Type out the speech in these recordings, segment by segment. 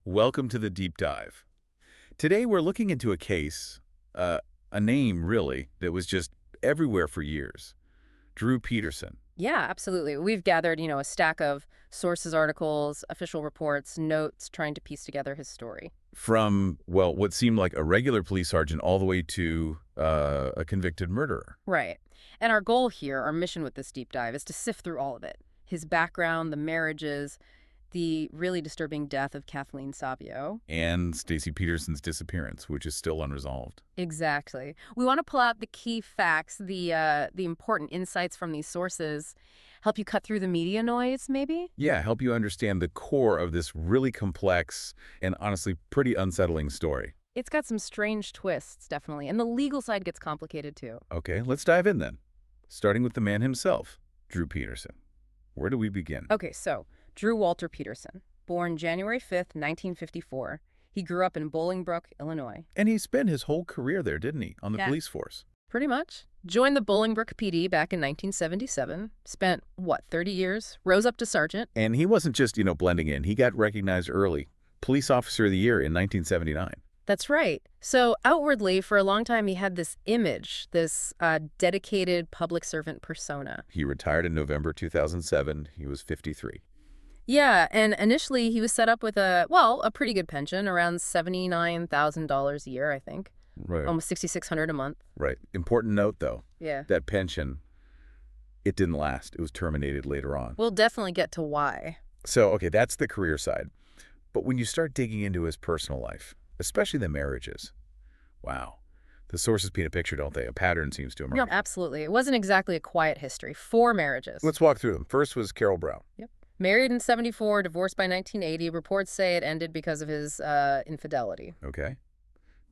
Welcome to the deep dive. Today we're looking into a case, a name really, that was just everywhere for years. Drew Peterson. Yeah, absolutely. We've gathered, a stack of sources, articles, official reports, notes, trying to piece together his story. From, well, what seemed like a regular police sergeant all the way to a convicted murderer. Right. And our goal here, our mission with this deep dive, is to sift through all of it. His background, the marriages, the really disturbing death of Kathleen Savio. And Stacy Peterson's disappearance, which is still unresolved. Exactly. We want to pull out the key facts, the important insights from these sources, help you cut through the media noise, maybe? Yeah, help you understand the core of this really complex and honestly pretty unsettling story. It's got some strange twists, definitely, and the legal side gets complicated, too. Okay, let's dive in then. Starting with the man himself, Drew Peterson. Where do we begin? Okay, so Drew Walter Peterson, born January 5th, 1954. He grew up in Bolingbrook, Illinois. And he spent his whole career there, didn't he, on the Yeah. police force? Pretty much. Joined the Bolingbrook PD back in 1977. Spent, 30 years? Rose up to sergeant. And he wasn't just, blending in. He got recognized early. Police Officer of the Year in 1979. That's right. So outwardly, for a long time, he had this image, this dedicated public servant persona. He retired in November 2007. He was 53. Yeah, and initially he was set up with a pretty good pension, around $79,000 a year, I think. Right. Almost $6,600 a month. Right. Important note, though. Yeah. That pension, it didn't last. It was terminated later on. We'll definitely get to why. So, okay, that's the career side. But when you start digging into his personal life, especially the marriages, wow. The sources paint a picture, don't they? A pattern seems to emerge. No, absolutely. It wasn't exactly a quiet history. 4 marriages. Let's walk through them. First was Carol Brown. Yep. Married in 74, divorced by 1980. Reports say it ended because of his infidelity. Okay.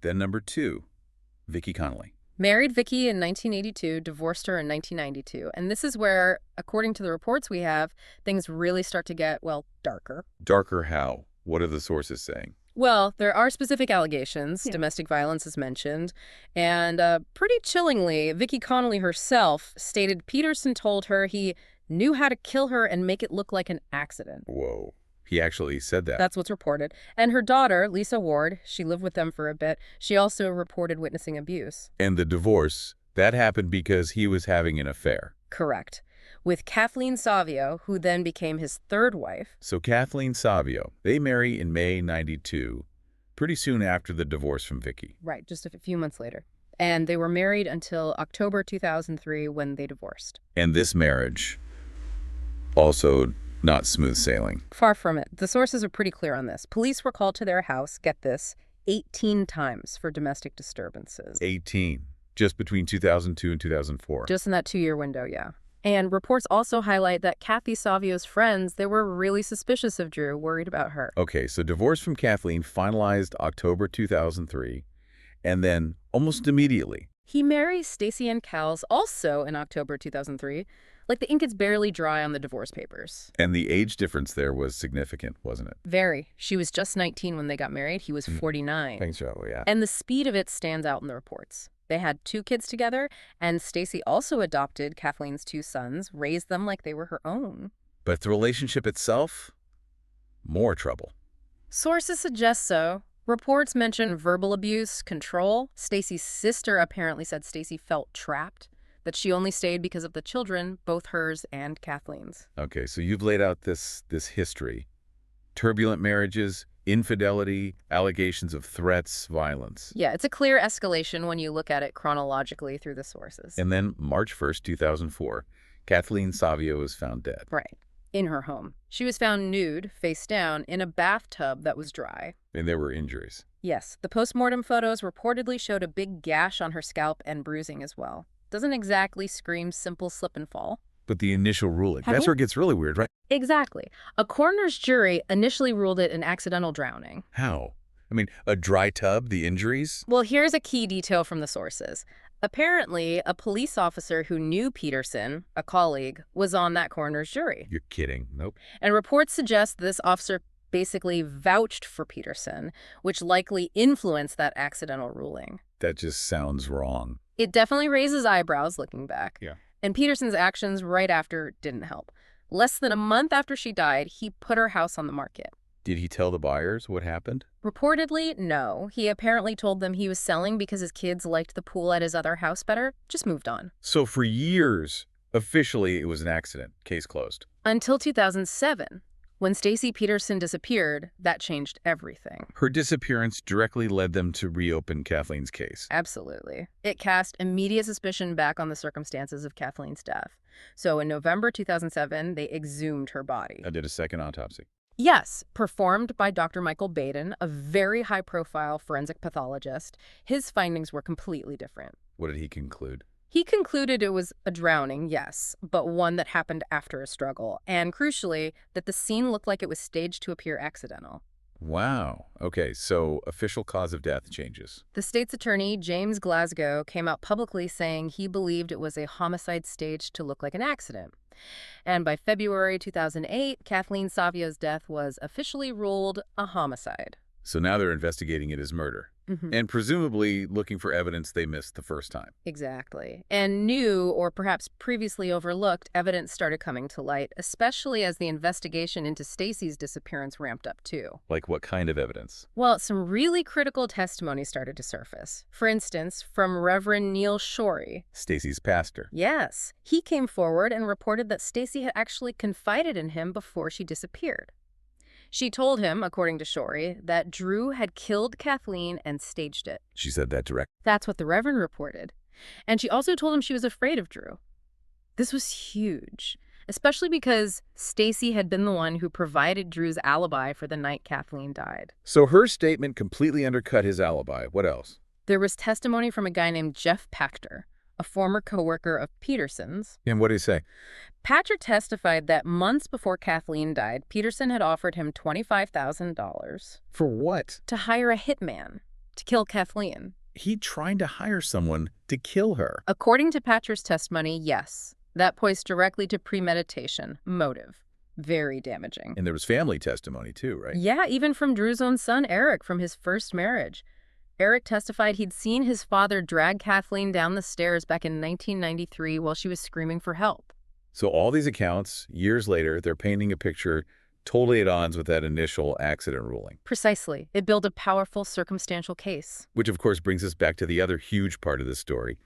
Then number 2, Vicki Connolly. Married Vicki in 1982, divorced her in 1992. And this is where, according to the reports we have, things really start to get, darker. Darker how? What are the sources saying? Well, there are specific allegations. Yeah. Domestic violence is mentioned. And pretty chillingly, Vicki Connolly herself stated Peterson told her he knew how to kill her and make it look like an accident. Whoa. He actually said that. That's what's reported. And her daughter, Lisa Ward, she lived with them for a bit. She also reported witnessing abuse. And the divorce, that happened because he was having an affair. Correct. With Kathleen Savio, who then became his 3rd wife. So Kathleen Savio, they marry in May 92, pretty soon after the divorce from Vicki. Right, just a few months later. And they were married until October 2003 when they divorced. And this marriage, also not smooth sailing. Far from it. The sources are pretty clear on this. Police were called to their house, get this, 18 times for domestic disturbances. 18, just between 2002 and 2004. Just in that 2-year window, yeah. And reports also highlight that Kathy Savio's friends, they were really suspicious of Drew, worried about her. Okay, so divorce from Kathleen finalized October 2003, and then almost immediately. He marries Stacy Ann Cowles also in October 2003. Like, the ink is barely dry on the divorce papers. And the age difference there was significant, wasn't it? Very. She was just 19 when they got married. He was 49. Thanks, Joe. Yeah. And the speed of it stands out in the reports. They had 2 kids together, and Stacy also adopted Kathleen's 2 sons, raised them like they were her own. But the relationship itself, more trouble. Sources suggest so. Reports mention verbal abuse, control. Stacy's sister apparently said Stacy felt trapped, that she only stayed because of the children, both hers and Kathleen's. Okay, so you've laid out this history. Turbulent marriages, infidelity, allegations of threats, violence. Yeah, it's a clear escalation when you look at it chronologically through the sources. And then March 1st, 2004, Kathleen Savio was found dead. Right. In her home. She was found nude, face down, in a bathtub that was dry. And there were injuries. Yes, the postmortem photos reportedly showed a big gash on her scalp and bruising as well. Doesn't exactly scream simple slip and fall. But the initial ruling, that's where it gets really weird, right? Exactly. A coroner's jury initially ruled it an accidental drowning. How? I mean, a dry tub, the injuries? Well, here's a key detail from the sources. Apparently, a police officer who knew Peterson, a colleague, was on that coroner's jury. You're kidding. Nope. And reports suggest this officer basically vouched for Peterson, which likely influenced that accidental ruling. That just sounds wrong. It definitely raises eyebrows looking back. Yeah. And Peterson's actions right after didn't help. Less than a month after she died, he put her house on the market. Did he tell the buyers what happened? Reportedly, no. He apparently told them he was selling because his kids liked the pool at his other house better, just moved on. So for years, officially, it was an accident. Case closed. Until 2007, when Stacy Peterson disappeared, that changed everything. Her disappearance directly led them to reopen Kathleen's case. Absolutely. It cast immediate suspicion back on the circumstances of Kathleen's death. So in November 2007, they exhumed her body. I did a second autopsy. Yes, performed by Dr. Michael Baden, a very high-profile forensic pathologist. His findings were completely different. What did he conclude? He concluded it was a drowning, yes, but one that happened after a struggle, and crucially, that the scene looked like it was staged to appear accidental. Wow. Okay, so official cause of death changes. The state's attorney, James Glasgow, came out publicly saying he believed it was a homicide staged to look like an accident. And by February 2008, Kathleen Savio's death was officially ruled a homicide. So now they're investigating it as murder. And presumably looking for evidence they missed the first time. Exactly. And new, or perhaps previously overlooked, evidence started coming to light, especially as the investigation into Stacy's disappearance ramped up too. Like what kind of evidence? Well, some really critical testimony started to surface. For instance, from Reverend Neil Shorey. Stacy's pastor. Yes. He came forward and reported that Stacy had actually confided in him before she disappeared. She told him, according to Shorey, that Drew had killed Kathleen and staged it. She said that direct. That's what the Reverend reported. And she also told him she was afraid of Drew. This was huge, especially because Stacy had been the one who provided Drew's alibi for the night Kathleen died. So her statement completely undercut his alibi. What else? There was testimony from a guy named Jeff Pachter, a former coworker of Peterson's. And what did he say? Pachter testified that months before Kathleen died, Peterson had offered him $25,000 For what? to hire a hitman to kill Kathleen. He trying to hire someone to kill her. According to Pacher's testimony, yes. That points directly to premeditation, motive. Very damaging. And there was family testimony too, right? Yeah, even from Drew's own son, Eric, from his first marriage. Eric testified he'd seen his father drag Kathleen down the stairs back in 1993 while she was screaming for help. So all these accounts, years later, they're painting a picture totally at odds with that initial accident ruling. Precisely. It built a powerful circumstantial case. Which, of course, brings us back to the other huge part of this story.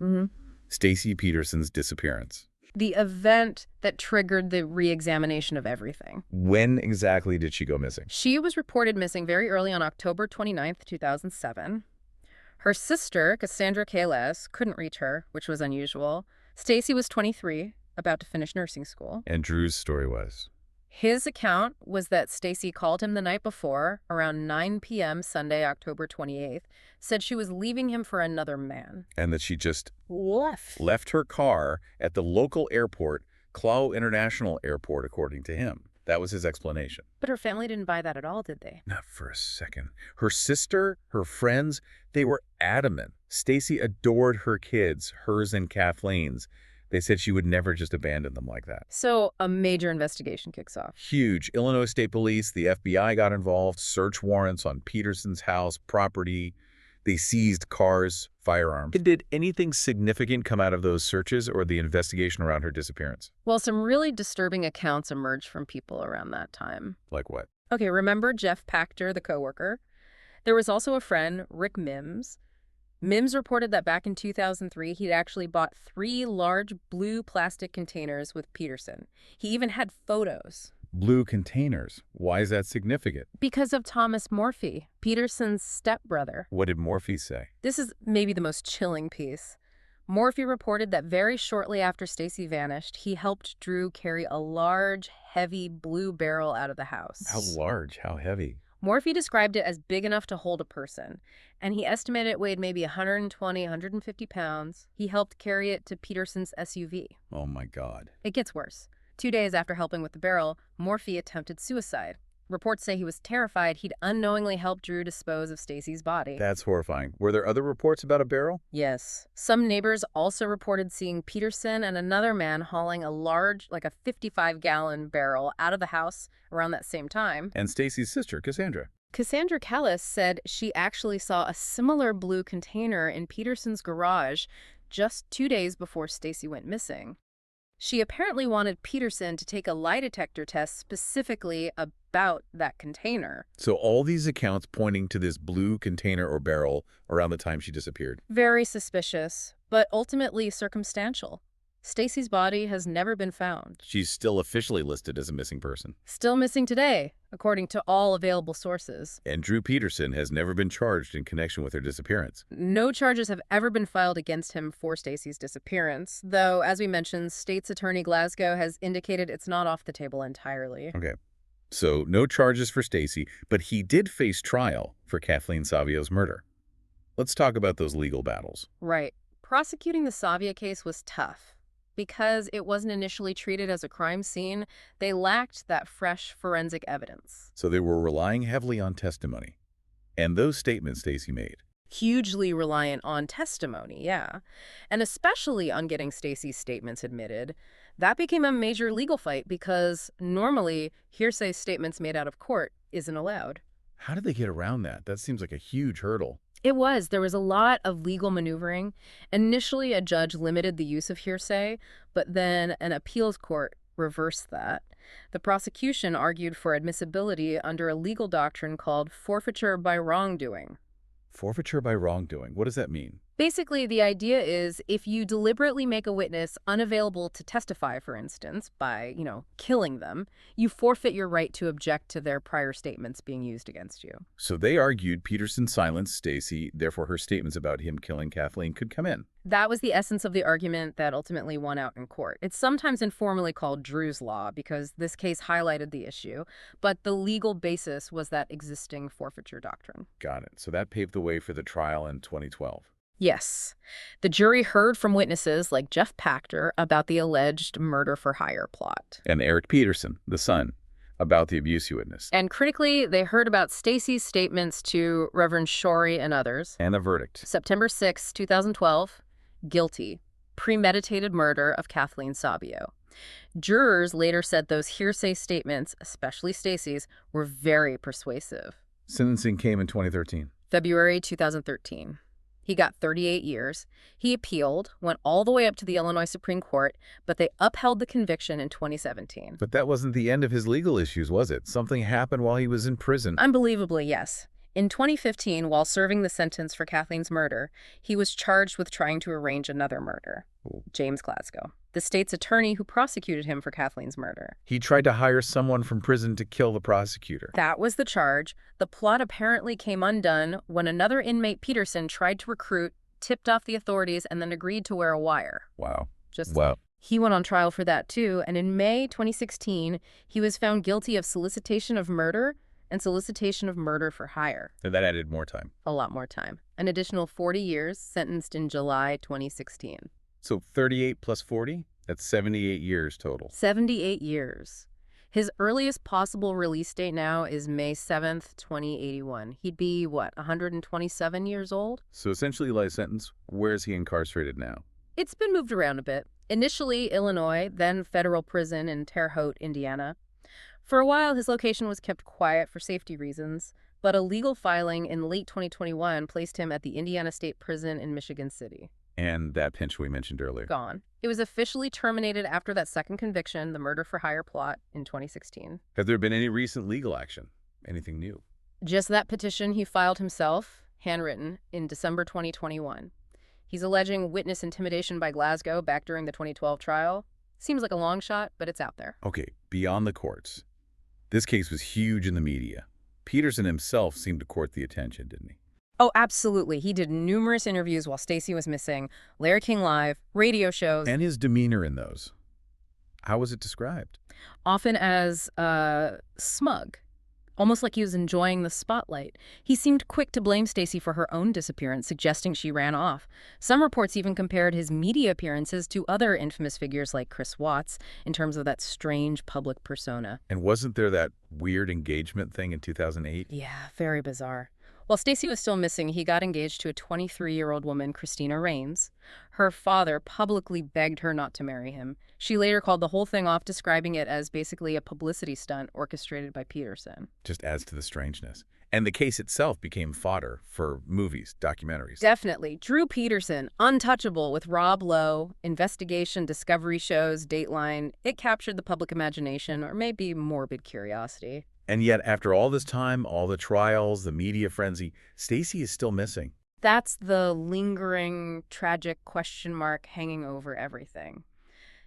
Stacy Peterson's disappearance. The event that triggered the re-examination of everything. When exactly did she go missing? She was reported missing very early on October 29th, 2007. Her sister, Cassandra Kales, couldn't reach her, which was unusual. Stacy was 23, about to finish nursing school. And Drew's story was? His account was that Stacy called him the night before, around 9 p.m. Sunday, October 28th, said she was leaving him for another man. And that she just left her car at the local airport, Clow International Airport, according to him. That was his explanation. But her family didn't buy that at all, did they? Not for a second. Her sister, her friends, they were adamant. Stacy adored her kids, hers and Kathleen's. They said she would never just abandon them like that. So a major investigation kicks off. Huge. Illinois State Police, the FBI got involved, search warrants on Peterson's house, property. They seized cars, firearms. Did anything significant come out of those searches or the investigation around her disappearance? Well, some really disturbing accounts emerged from people around that time. Like what? Okay, remember Jeff Pachter, the coworker? There was also a friend, Rick Mims. Mims reported that back in 2003, he'd actually bought 3 large blue plastic containers with Peterson. He even had photos. Blue containers. Why is that significant? Because of Thomas Morphy, Peterson's stepbrother. What did Morphy say? This is maybe the most chilling piece. Morphy reported that very shortly after Stacy vanished, he helped Drew carry a large, heavy blue barrel out of the house. How large? How heavy? Morphy described it as big enough to hold a person, and he estimated it weighed maybe 120, 150 pounds. He helped carry it to Peterson's SUV. Oh, my God. It gets worse. 2 days after helping with the barrel, Morphy attempted suicide. Reports say he was terrified he'd unknowingly helped Drew dispose of Stacy's body. That's horrifying. Were there other reports about a barrel? Yes. Some neighbors also reported seeing Peterson and another man hauling a large, like a 55-gallon barrel out of the house around that same time. And Stacy's sister, Cassandra. Cassandra Kales said she actually saw a similar blue container in Peterson's garage just 2 days before Stacy went missing. She apparently wanted Peterson to take a lie detector test specifically about that container. So all these accounts pointing to this blue container or barrel around the time she disappeared. Very suspicious, but ultimately circumstantial. Stacy's body has never been found. She's still officially listed as a missing person. Still missing today, according to all available sources. And Drew Peterson has never been charged in connection with her disappearance. No charges have ever been filed against him for Stacy's disappearance, though, as we mentioned, State's Attorney Glasgow has indicated it's not off the table entirely. Okay. So no charges for Stacy, but he did face trial for Kathleen Savio's murder. Let's talk about those legal battles. Right. Prosecuting the Savio case was tough. Because it wasn't initially treated as a crime scene, they lacked that fresh forensic evidence. So they were relying heavily on testimony. And those statements Stacy made. Hugely reliant on testimony, yeah. And especially on getting Stacy's statements admitted. That became a major legal fight because normally hearsay statements made out of court isn't allowed. How did they get around that? That seems like a huge hurdle. It was. There was a lot of legal maneuvering. Initially, a judge limited the use of hearsay, but then an appeals court reversed that. The prosecution argued for admissibility under a legal doctrine called forfeiture by wrongdoing. Forfeiture by wrongdoing. What does that mean? Basically, the idea is if you deliberately make a witness unavailable to testify, for instance, by, killing them, you forfeit your right to object to their prior statements being used against you. So they argued Peterson silenced Stacy, therefore her statements about him killing Kathleen could come in. That was the essence of the argument that ultimately won out in court. It's sometimes informally called Drew's Law because this case highlighted the issue, but the legal basis was that existing forfeiture doctrine. Got it. So that paved the way for the trial in 2012. Yes. The jury heard from witnesses like Jeff Pachter about the alleged murder-for-hire plot. And Eric Peterson, the son, about the abuse he witnessed. And critically, they heard about Stacy's statements to Reverend Shorey and others. And the verdict. September 6, 2012, guilty. Premeditated murder of Kathleen Savio. Jurors later said those hearsay statements, especially Stacy's, were very persuasive. Sentencing came in 2013. February 2013. He got 38 years. He appealed, went all the way up to the Illinois Supreme Court, but they upheld the conviction in 2017. But that wasn't the end of his legal issues, was it? Something happened while he was in prison. Unbelievably, yes. In 2015, while serving the sentence for Kathleen's murder, he was charged with trying to arrange another murder. James Glasgow, the state's attorney who prosecuted him for Kathleen's murder. He tried to hire someone from prison to kill the prosecutor. That was the charge. The plot apparently came undone when another inmate, Peterson, tried to recruit, tipped off the authorities, and then agreed to wear a wire. Wow. Wow. He went on trial for that, too, and in May 2016, he was found guilty of solicitation of murder and solicitation of murder for hire. And that added more time. A lot more time. An additional 40 years, sentenced in July 2016. So 38 plus 40? That's 78 years total. 78 years. His earliest possible release date now is May 7th, 2081. He'd be, 127 years old? So essentially life sentence. Where is he incarcerated now? It's been moved around a bit. Initially Illinois, then federal prison in Terre Haute, Indiana. For a while, his location was kept quiet for safety reasons, but a legal filing in late 2021 placed him at the Indiana State Prison in Michigan City. And that pinch we mentioned earlier. Gone. It was officially terminated after that second conviction, the murder-for-hire plot, in 2016. Have there been any recent legal action? Anything new? Just that petition he filed himself, handwritten, in December 2021. He's alleging witness intimidation by Glasgow back during the 2012 trial. Seems like a long shot, but it's out there. Okay, beyond the courts. This case was huge in the media. Peterson himself seemed to court the attention, didn't he? Oh, absolutely. He did numerous interviews while Stacy was missing, Larry King Live, radio shows. And his demeanor in those. How was it described? Often as smug, almost like he was enjoying the spotlight. He seemed quick to blame Stacy for her own disappearance, suggesting she ran off. Some reports even compared his media appearances to other infamous figures like Chris Watts in terms of that strange public persona. And wasn't there that weird engagement thing in 2008? Yeah, very bizarre. While Stacy was still missing, he got engaged to a 23-year-old woman, Christina Raines. Her father publicly begged her not to marry him. She later called the whole thing off, describing it as basically a publicity stunt orchestrated by Peterson. Just adds to the strangeness. And the case itself became fodder for movies, documentaries. Definitely. Drew Peterson, Untouchable with Rob Lowe, investigation, discovery shows, Dateline. It captured the public imagination, or maybe morbid curiosity. And yet, after all this time, all the trials, the media frenzy, Stacy is still missing. That's the lingering, tragic question mark hanging over everything.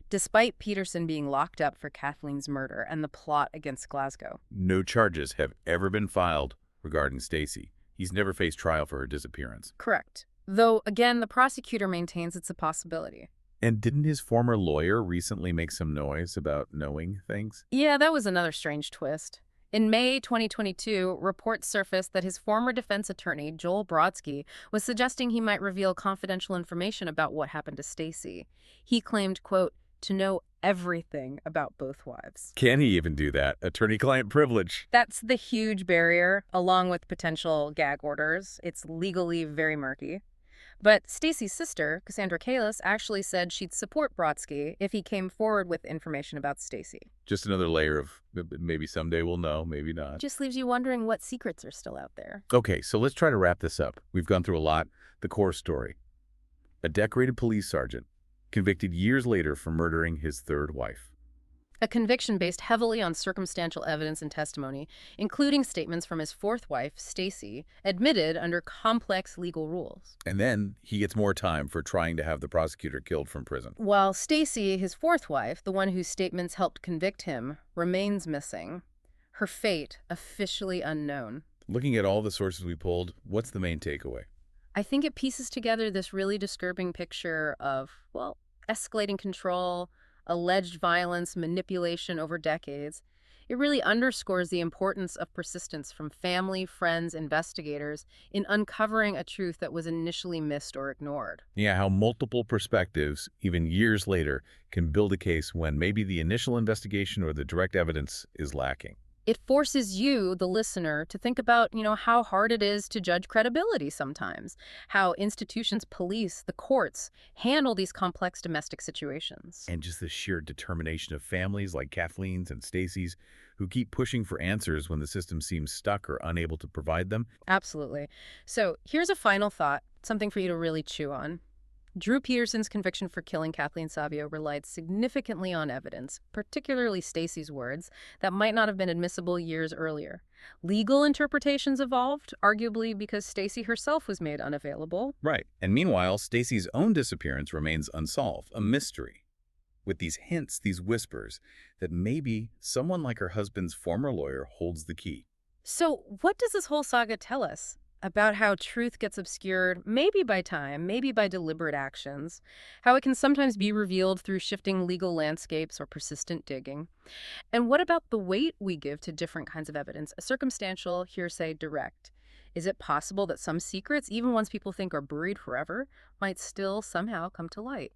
Despite Peterson being locked up for Kathleen's murder and the plot against Glasgow. No charges have ever been filed regarding Stacy. He's never faced trial for her disappearance. Correct. Though, again, the prosecutor maintains it's a possibility. And didn't his former lawyer recently make some noise about knowing things? Yeah, that was another strange twist. In May 2022, reports surfaced that his former defense attorney, Joel Brodsky, was suggesting he might reveal confidential information about what happened to Stacy. He claimed, quote, to know everything about both wives. Can he even do that? Attorney-client privilege. That's the huge barrier, along with potential gag orders. It's legally very murky. But Stacy's sister, Cassandra Kalis, actually said she'd support Brodsky if he came forward with information about Stacy. Just another layer of maybe someday we'll know, maybe not. Just leaves you wondering what secrets are still out there. Okay, so let's try to wrap this up. We've gone through a lot. The core story. A decorated police sergeant convicted years later for murdering his third wife. A conviction based heavily on circumstantial evidence and testimony, including statements from his fourth wife, Stacy, admitted under complex legal rules. And then he gets more time for trying to have the prosecutor killed from prison. While Stacy, his fourth wife, the one whose statements helped convict him, remains missing. Her fate officially unknown. Looking at all the sources we pulled, what's the main takeaway? I think it pieces together this really disturbing picture of, well, escalating control, alleged violence, manipulation over decades. It really underscores the importance of persistence from family, friends, investigators in uncovering a truth that was initially missed or ignored. Yeah, how multiple perspectives, even years later, can build a case when maybe the initial investigation or the direct evidence is lacking. It forces you, the listener, to think about, how hard it is to judge credibility sometimes, how institutions, police, the courts handle these complex domestic situations. And just the sheer determination of families like Kathleen's and Stacy's who keep pushing for answers when the system seems stuck or unable to provide them. Absolutely. So here's a final thought, something for you to really chew on. Drew Peterson's conviction for killing Kathleen Savio relied significantly on evidence, particularly Stacy's words, that might not have been admissible years earlier. Legal interpretations evolved, arguably because Stacy herself was made unavailable. Right. And meanwhile, Stacy's own disappearance remains unsolved, a mystery. With these hints, these whispers, that maybe someone like her husband's former lawyer holds the key. So what does this whole saga tell us? About how truth gets obscured, maybe by time, maybe by deliberate actions, how it can sometimes be revealed through shifting legal landscapes or persistent digging. And what about the weight we give to different kinds of evidence, circumstantial, hearsay, direct? Is it possible that some secrets, even ones people think are buried forever, might still somehow come to light?